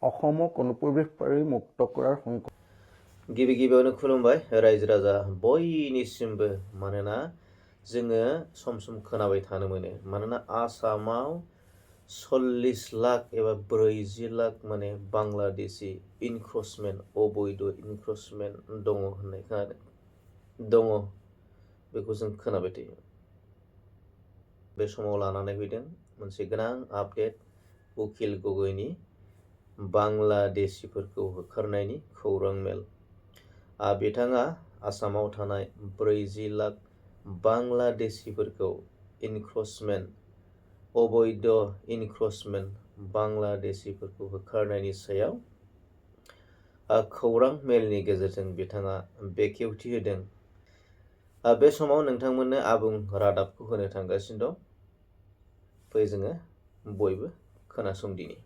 অসমক অনুপ্ৰৱেশকাৰী মুক্ত কৰাৰ সংকল্প गिबि गिबियावनो खुलुमबाय रायजो राजा बयनिसिमबो मानोना जोङो सम सम खोनाबाय थानो मोनो मानोना आसामाव 40 लाख एबा 40 लाख माने बांलादेशी इनक्रोचमेन्ट अबैध इनक्रोचमेन्ट दङ होननाय खोनादों दङ बेखौ जों खोनाबाय थायो बे समाव लानानै फैदों मोनसे गोनां आपडेट उकिल गगैनि बांलादेशीफोरखौ होखारनायनि खौरां मेल बिथाङा आसामाव थानाय 40 लाख बांलादेशीफोरखौ इनक्रोचमेन्ट अबैध इनक्रोचमेन्ट बांलादेशीफोरखौ होखारनायनि सायाव खौरां मेलनि गेजेरजों बिथाङा बेखेवथि होदों बे समाव नोंथांमोननो आबुं रादाबखौ होनो थांगासिनो दं फै जोङो बयबो खोनासंदिनि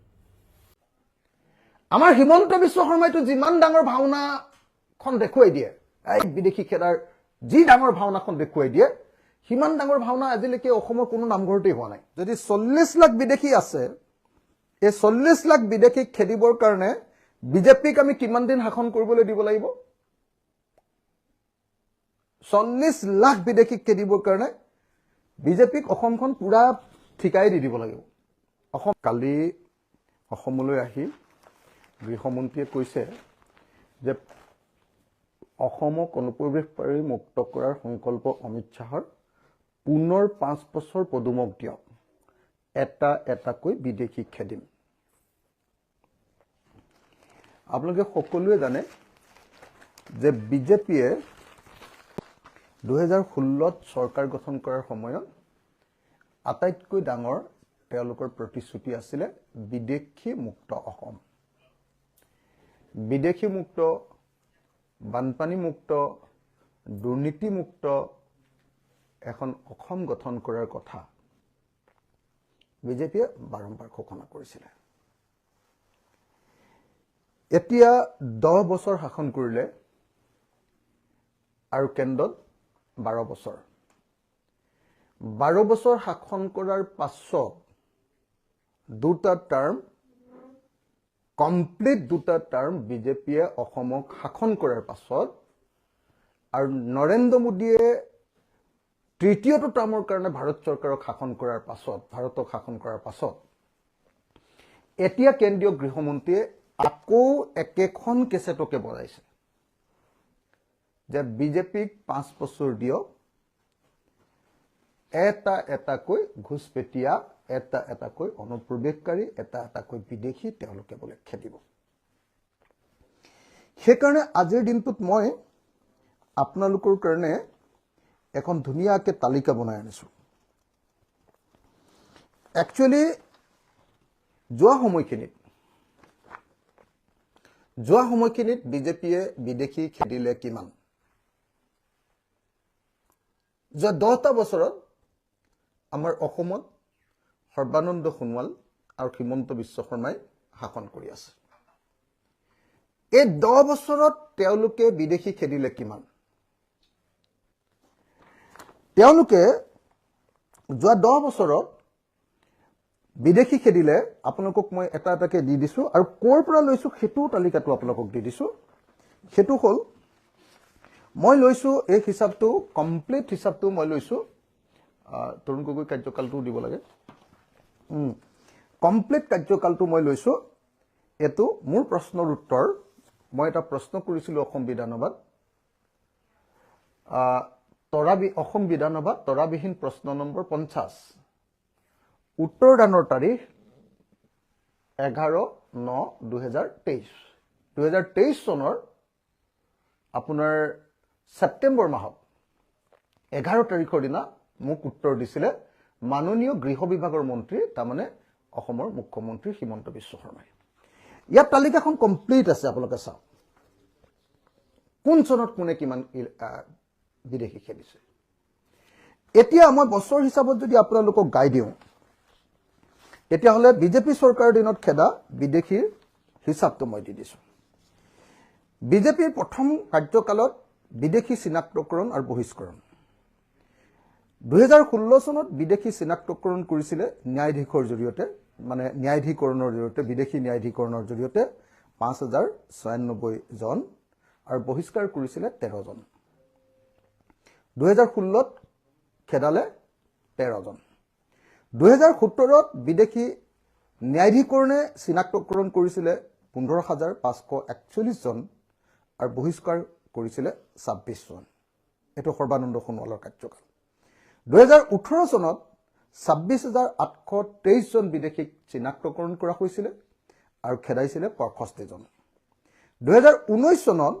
আমাৰ হিমন্ত বিশ্ব শৰ্মাইতো যিমান ডাঙৰ ভাওনাখন দেখুৱাই দিয়ে এই বিদেশী খেদাৰ যি ডাঙৰ ভাওনাখন দেখুৱাই দিয়ে সিমান ডাঙৰ ভাওনা আজিলৈকে অসমৰ কোনো নামঘৰতেই হোৱা নাই যদি 40 লাখ বিদেশী আছে এই 40 লাখ বিদেশীক খেদিবৰ কাৰণে বিজেপিক আমি কিমান দিন শাসন কৰিবলৈ দিব লাগিব 40 লাখ বিদেশীক খেদিবৰ কাৰণে বিজেপিক অসমখন পুৰা ঠিকাই দি দিব লাগিব অসম কালি অসমলৈ আহি গৃহমন্ত্ৰীয়ে কৈছে যে অসমক অনুপ্ৰৱেশকাৰী মুক্ত কৰাৰ সংকল্প অমিত শাহৰ পুনৰ 5 বছৰ পদুমক দিয়ক এটা এটাকৈ বিদেশী খেদিম আপোনালোকে সকলোৱে জানে যে বিজেপিয়ে 2016ত চৰকাৰ গঠন কৰাৰ সময়ত আটাইতকৈ ডাঙৰ তেওঁলোকৰ প্ৰতিশ্ৰুতি আছিল বিদেশী মুক্ত অসম বিদেশী মুক্ত বানপানী মুক্ত দুৰ্নীতি মুক্ত এখন অসম গঠন কৰাৰ কথা বিজেপিয়ে বাৰম্বাৰ ঘোষণা কৰিছিল এতিয়া 10 বছৰ শাসন কৰিলে আৰু কেন্দ্ৰত 12 বছৰ 12 বছৰ শাসন কৰাৰ পাছত দুটা টাৰ্ম কমপ্লিট দুটা টাৰ্ম বিজেপিয়ে অসমক শাসন কৰাৰ পাছত আৰু নৰেন্দ্ৰ মোদীয়ে তৃতীয়টো টাৰ্মৰ কাৰণে ভাৰত চৰকাৰক শাসন কৰাৰ পাছত ভাৰতক শাসন কৰাৰ পাছত এতিয়া কেন্দ্ৰীয় গৃহমন্ত্ৰীয়ে আকৌ একেখন কেছেটকে বঢ়াইছে যে বিজেপিক 5 বছৰ দিয়ক এটা এটাকৈ ঘুষপেটিয়া এটা এটাকৈ অনুপ্ৰৱেশকাৰী এটা এটাকৈ বিদেশী তেওঁলোকে বলে খেদিব সেইকাৰণে আজিৰ দিনটোত মই আপোনালোকৰ কাৰণে এখন ধুনীয়াকৈ তালিকা বনাই আনিছো একচুয়ালি যোৱা সময়খিনিত বিজেপিয়ে বিদেশী খেদিলে কিমান যোৱা 10টা বছৰত আমাৰ অসমত সৰ্বানন্দ সোণোৱাল আৰু হিমন্ত বিশ্ব শৰ্মাই শাসন কৰি আছে এই 10 বছৰত তেওঁলোকে বিদেশী খেদিলে কিমান তেওঁলোকে যোৱা 10 বছৰত বিদেশী খেদিলে আপোনালোকক মই এটা এটাকে দি দিছো আৰু কোৰ পৰা লৈছো হেতু তালিকাটো আপোনালোকক দি দিছো হেতু হল মই লৈছো এই হিচাপটো কমপ্লিট হিচাপটো মই লৈছো তৰুণ গগৈ কাৰ্যকালটো দিব লাগে কমপ্লিট কাৰ্যকালটো মই লৈছো এটো মোৰ প্ৰশ্নৰ উত্তৰ মই এটা প্ৰশ্ন কৰিছিলো অসম বিধানসভাত অসম বিধানসভাত তৰাবিহীন প্ৰশ্ন নম্বৰ 50 উত্তৰ দানৰ তাৰিখ 11/9/2023 চনৰ আপোনাৰ সেপ্টেম্বৰ মাহত 11 তাৰিখৰ দিনা মোক উত্তৰ দিছিলে মাননীয় গৃহ বিভাগৰ মন্ত্ৰী তাৰমানে অসমৰ মুখ্যমন্ত্ৰী হিমন্ত বিশ্ব শৰ্মাই ইয়াৰ তালিকাখন কমপ্লিট আছে আপোনালোকে চাওক কোন চনত কোনে কিমান বিদেশী খেলিছে এতিয়া মই বছৰ হিচাপত যদি আপোনালোকক গাই দিওঁ এতিয়া হলে বিজেপি চৰকাৰৰ দিনত খেদা বিদেশীৰ হিচাপটো মই দি দিছো বিজেপিৰ প্ৰথম কাৰ্যকালত বিদেশী চিনাক্তকৰণ আৰু বহিষ্কৰণ 2016 চনত বিদেশী চিনাক্তকৰণ কৰিছিলে ন্যায়াধীশৰ জৰিয়তে মানে ন্যায়াধীকৰণৰ জৰিয়তে বিদেশী ন্যায়াধীকৰণৰ জৰিয়তে 5096 জন আৰু বহিষ্কাৰ কৰিছিলে 13 জন 2016ত খেদালে 13 জন 2017ত বিদেশী ন্যায়াধীকৰণে চিনাক্তকৰণ কৰিছিলে 15541 জন আৰু বহিষ্কাৰ কৰিছিলে 26 জন এটো সৰ্বানন্দ সোণোৱালৰ কাৰ্যকাল 2018 চনত 26823 জন বিদেশীক চিনাক্তকৰণ কৰা হৈছিল আৰু খেদাইছিল 65 জন 2019 চনত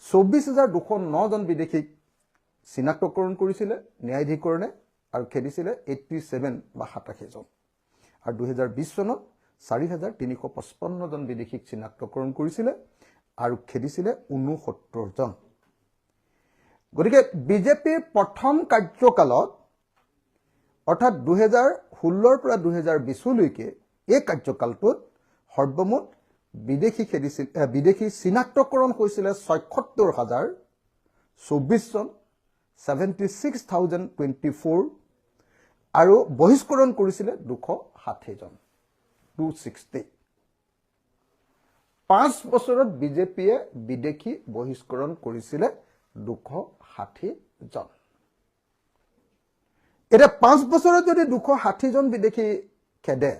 24209 জন বিদেশীক চিনাক্তকৰণ কৰিছিল ন্যায়াধীকৰণে আৰু খেদিছিল 87 বা 87 জন আৰু 2020 চনত 4355 জন বিদেশীক চিনাক্তকৰণ কৰিছিল আৰু খেদিছিল 69 জন গতিকে বিজেপিৰ প্ৰথম কাৰ্যকালত অৰ্থাৎ 2016 পৰা 2020 লৈকে এই কাৰ্যকালটোত সৰ্বমুঠ বিদেশী চিনাক্তকৰণ হৈছিল 76024 জন 76024 আৰু বহিষ্কৰণ কৰিছিল 260 জন 260 5 বছৰত বিজেপিয়ে বিদেশী বহিষ্কৰণ কৰিছিল 260 জন এটা 5 বছৰত যদি 260 জন বিদেশী খেদে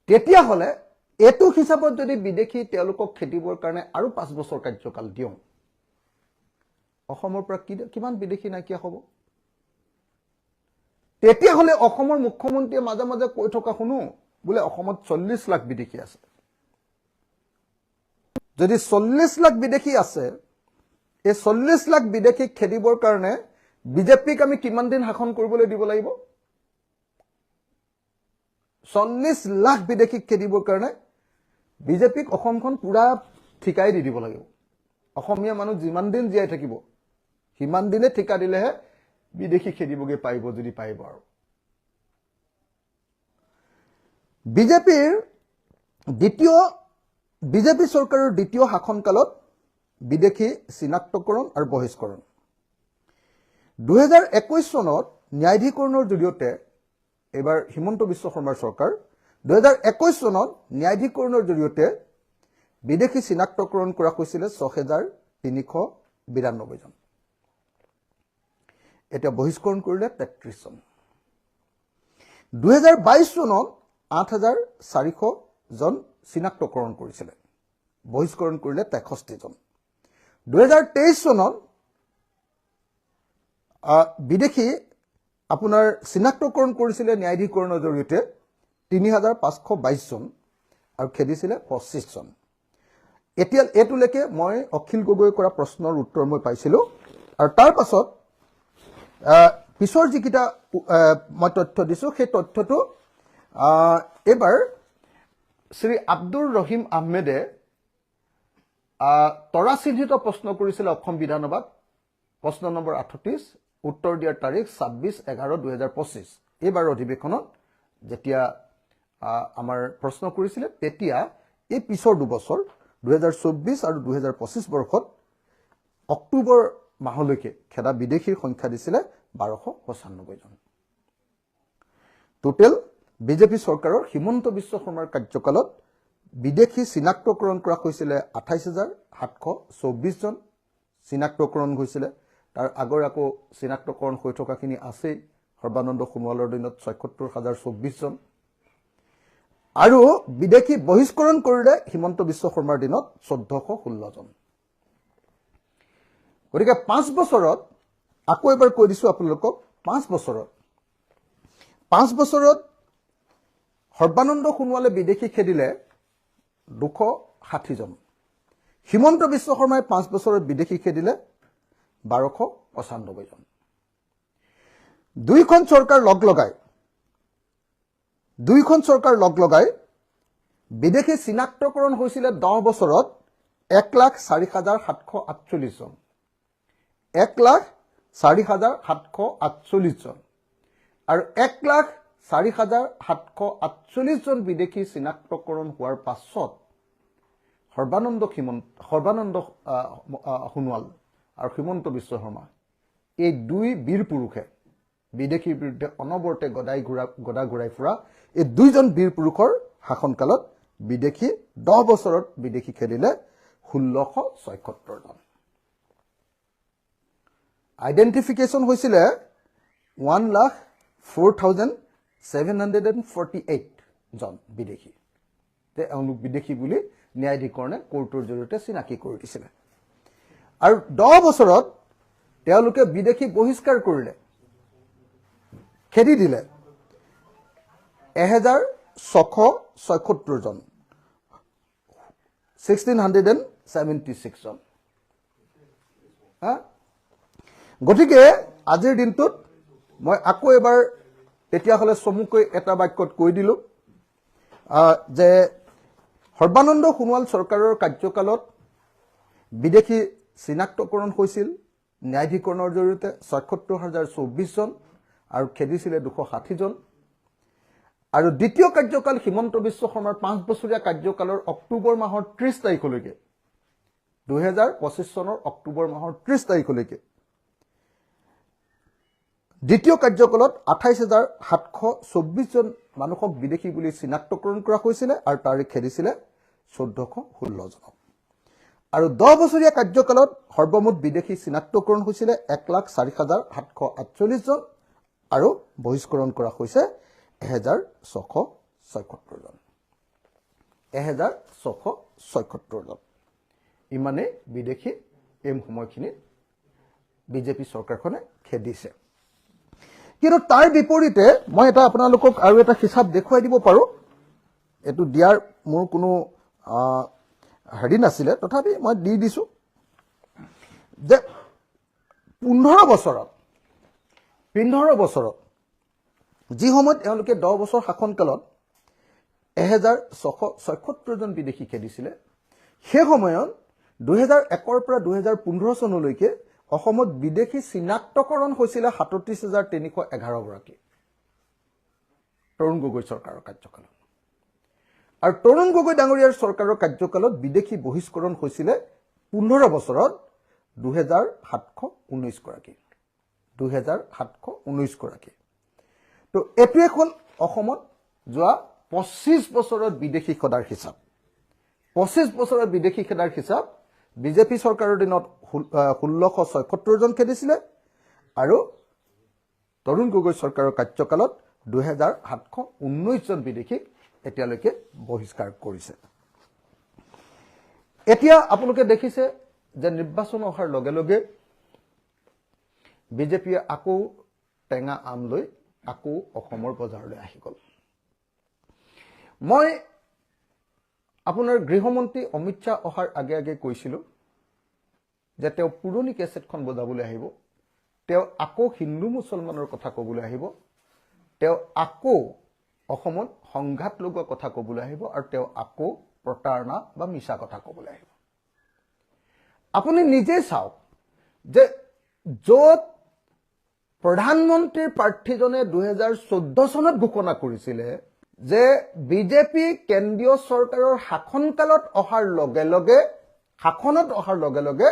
তেতিয়া হলে এটো হিচাপত যদি বিদেশী তেওঁলোকক খেদিবৰ কাৰণে আৰু 5 বছৰ কাৰ্যকাল দিওঁ অসমৰ পৰা কিমান বিদেশী নাকিয়া হ'ব তেতিয়া হলে অসমৰ মুখ্যমন্ত্ৰীয়ে মাজে মাজে কৈ থকা শুনো বোলে অসমত 40 লাখ বিদেশী আছে যদি 40 লাখ বিদেশী আছে এই 40 লাখ বিদেশীক খেদিবৰ কাৰণে বিজেপিক আমি কিমান দিন শাসন কৰিবলৈ দিব লাগিব 40 লাখ বিদেশীক খেদিবৰ কাৰণে বিজেপিক অসমখন পুৰা ঠিকাই দি দিব লাগিব অসমীয়া মানুহ যিমান দিন জীয়াই থাকিব সিমান দিনে ঠিকা দিলেহে বিদেশী খেদিবগে পাৰিব যদি পাৰিব আৰু বিজেপি চৰকাৰৰ দ্বিতীয় শাসনকালত বিদেশী চিনাক্তকৰণ আৰু বহিষ্কৰণ 2021 চনত ন্যায়াধীকৰণৰ জৰিয়তে এবাৰ হিমন্ত বিশ্ব শৰ্মাৰ চৰকাৰ 2021 চনত ন্যায়াধীকৰণৰ জৰিয়তে বিদেশী চিনাক্তকৰণ কৰা হৈছিল 6392 জন এটা বহিষ্কৰণ কৰিলে 33 জন 2022 চনত 8400 জন চিনাক্তকৰণ কৰিছিল বহিষ্কৰণ কৰিলে 63 জন 2023 চনত বিদেশী আপোনাৰ চিনাক্তকৰণ কৰিছিল ন্যায়াধীকৰণৰ জৰিয়তে 3522 জন আৰু খেদিছিল 25 জন এতিয়া এটোলৈকে মই অখিল গগৈ কৰা প্ৰশ্নৰ উত্তৰ মই পাইছিলো আৰু তাৰ পাছত পিছৰ যিকিটা মই তথ্য দিছো সেই তথ্যটো এবাৰ শ্ৰী আব্দুৰ ৰহিম আহমেদে তৰাচিহ্নিত প্ৰশ্ন কৰিছিল অসম বিধানসভাত প্ৰশ্ন নম্বৰ 38 উত্তৰ দিয়াৰ তাৰিখ 26/11/2025 এইবাৰ অধিৱেশনত যেতিয়া আমাৰ প্ৰশ্ন কৰিছিল তেতিয়া এই পিছৰ দুবছৰ 2024 আৰু 2025 বৰ্ষত অক্টোবৰ মাহলৈকে খেদা বিদেশীৰ সংখ্যা দিছিল 1295 জন টোটেল বিজেপি চৰকাৰৰ হিমন্ত বিশ্ব শৰ্মাৰ কাৰ্যকালত বিদেশী চিনাক্তকৰণ কৰা হৈছিল 28724 জন চিনাক্তকৰণ হৈছিল তাৰ আগৰ আকৌ চিনাক্তকৰণ হৈ থকাখিনি আছে সৰ্বানন্দ সোণোৱালৰ দিনত 76024 জন আৰু বিদেশী বহিষ্কৰণ কৰিলে হিমন্ত বিশ্ব শৰ্মাৰ দিনত 1416 জন গতিকে 5 বছৰত আকৌ এবাৰ কৈ দিছো আপোনালোকক 5 বছৰত সৰ্বানন্দ সোণোৱালে বিদেশী খেদিলে 260 জন হিমন্ত বিশ্ব শৰ্মাই 5 বছৰত বিদেশী খেদিলে 1295 জন দুইখন চৰকাৰ লগ লগাই বিদেশী চিনাক্তকৰণ হৈছিল 10 বছৰত 1,04,748 জন 1,04,748 জন আৰু 1,04,748 জন বিদেশী চিনাক্তকৰণ হোৱাৰ পাছত সৰ্বানন্দ সোণোৱাল আৰু হিমন্ত বিশ্ব শৰ্মা এই দুই বীৰ পুৰুষে বিদেশীৰ বিৰুদ্ধে অনবৰতে গদা ঘূৰাই ফুৰা এই দুইজন বীৰ পুৰুষৰ শাসনকালত বিদেশী 10 বছৰত বিদেশী খেদিলে 1676 জন। আইডেন্টিফিকেশন হৈছিলে 1,04,748 জন বিদেশী। এওঁলোক বিদেশী বুলি ন্যায়াধিকৰণে কোৰ্টৰ জৰিয়তে চিনাকি কৰি দিছিলে। আৰু 10 বছৰত তেওঁলোকে বিদেশী বহিষ্কাৰ কৰিলে, খেদি দিলে 1676 জন, 1676 জন। গতিকে আজিৰ দিনটোত মই আকৌ এবাৰ তেতিয়াহ'লে চমুকৈ এটা বাক্যত কৈ দিলোঁ যে সৰ্বানন্দ সোণোৱাল চৰকাৰৰ কাৰ্যকালত বিদেশী চিনাক্তকৰণ হৈছিল ন্যায়াধিকৰণৰ জৰিয়তে ৭৬,০২৪ জন আৰু খেদিছিলে 260 জন। আৰু দ্বিতীয় কাৰ্যকাল হিমন্ত বিশ্ব শৰ্মাৰ 5 বছৰীয়া কাৰ্যকালৰ অক্টোবৰ মাহৰ 30 তাৰিখলৈকে 2025 চনৰ অক্টোবৰ মাহৰ 30 তাৰিখলৈকে দ্বিতীয় কাৰ্যকালত 28,724 জন মানুহক বিদেশী বুলি চিনাক্তকৰণ কৰা হৈছিলে আৰু তাৰে খেদিছিলে 1416 জনক। আৰু 10 বছৰীয়া কাৰ্যকালত সৰ্বমুঠ বিদেশী চিনাক্তকৰণ হৈছিলে 1,04,748 জন আৰু বহিষ্কৰণ কৰা হৈছে 1,677 জন। 1,677 জন ইমানে বিদেশী এই সময়খিনিত বিজেপি চৰকাৰখনে খেদিছে। কিন্তু তাৰ বিপৰীতে মই এটা আপোনালোকক আৰু এটা হিচাপ দেখুৱাই দিব পাৰোঁ। এইটো দিয়াৰ মোৰ কোনো হেৰি নাছিলে, তথাপি মই দি দিছোঁ যে 15 বছৰত যি সময়ত এওঁলোকে 10 বছৰ শাসনকালত 1,677 জন বিদেশী খেদিছিলে, সেই সময়ত 2001 পৰা 2015 চনলৈকে অসমত বিদেশী চিনাক্তকৰণ হৈছিলে 37,311 গৰাকী তৰুণ গগৈ চৰকাৰৰ কাৰ্যকালত। আৰু তৰুণ গগৈ ডাঙৰীয়াৰ চৰকাৰৰ কাৰ্যকালত বিদেশী বহিষ্কৰণ হৈছিলে 15 বছৰত 2,719 গৰাকী। 2,719 গৰাকী। তো এইটোৱে হ'ল অসমত যোৱা 25 বছৰত বিদেশী খেদাৰ হিচাপ। 25 বছৰত বিদেশী খেদাৰ হিচাপ। বিজেপি চৰকাৰৰ দিনত 1676 জন খেদিছিলে আৰু তৰুণ গগৈ চৰকাৰৰ কাৰ্যকালত 2,719 জন বিদেশীক এতিয়ালৈকে বহিষ্কাৰ কৰিছে। এতিয়া আপোনালোকে দেখিছে যে নিৰ্বাচন অহাৰ লগে লগে বিজেপিয়ে আকৌ টেঙা আম লৈ আকৌ অসমৰ বজাৰলৈ আহি গ'ল। মই আপোনাৰ গৃহমন্ত্ৰী অমিত শ্বাহ অহাৰ আগে আগে কৈছিলোঁ যে তেওঁ পুৰণি কেছেটখন বজাবলৈ আহিব, তেওঁ আকৌ হিন্দু মুছলমানৰ কথা ক'বলৈ আহিব, তেওঁ আকৌ অসমত সংঘাত লগোৱা কথা ক'বলৈ আহিব আৰু তেওঁ আকৌ প্ৰতাৰণা বা মিছা কথা ক'বলৈ আহিব। আপুনি নিজে চাওক যে য'ত প্ৰধানমন্ত্ৰীৰ প্ৰাৰ্থীজনে 2014 চনত ঘোষণা কৰিছিলে যে বিজেপি কেন্দ্ৰীয় চৰকাৰৰ শাসনকালত অহাৰ লগে লগে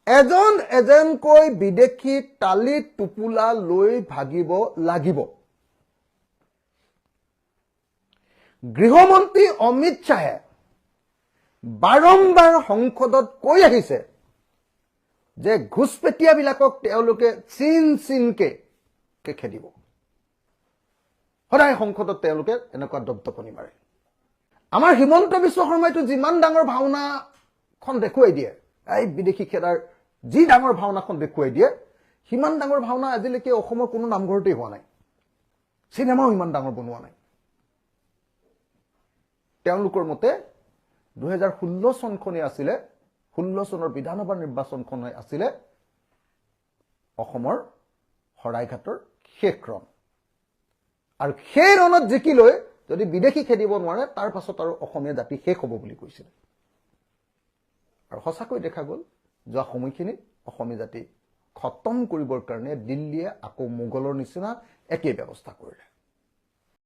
এজন এজনকৈ বিদেশী টালি টোপোলা লৈ ভাগিব লাগিব। গৃহমন্ত্ৰী অমিত শ্বাহে বাৰম্বাৰ সংসদত কৈ আহিছে যে ঘুচপেটীয়াবিলাকক তেওঁলোকে চিনকে খেদিব। সদায় সংসদত তেওঁলোকে এনেকুৱা দপদপনি মাৰে। আমাৰ হিমন্ত বিশ্ব শৰ্মাইতো যিমান ডাঙৰ ভাওনাখন দেখুৱাই দিয়ে, এই বিদেশী খেদাৰ যি ডাঙৰ ভাওনাখন দেখুৱাই দিয়ে, সিমান ডাঙৰ ভাওনা আজিলৈকে অসমৰ কোনো নামঘৰতেই হোৱা নাই। চিনেমাও ইমান ডাঙৰ বনোৱা নাই। তেওঁলোকৰ মতে 2016 চনখনেই আছিলে, 16 চনৰ বিধানসভা নিৰ্বাচনখনেই আছিলে অসমৰ শৰাইঘাটৰ শেষ ৰণ। আৰু সেই ৰণত জিকি লৈ যদি বিদেশী খেদিব নোৱাৰে, তাৰ পাছত আৰু অসমীয়া জাতি শেষ হ'ব বুলি কৈছিল। আৰু সঁচাকৈ দেখা গ'ল যোৱা সময়খিনিত অসমীয়া জাতি খতম কৰিবৰ কাৰণে দিল্লীয়ে আকৌ মোগলৰ নিচিনা একেই ব্যৱস্থা কৰিলে।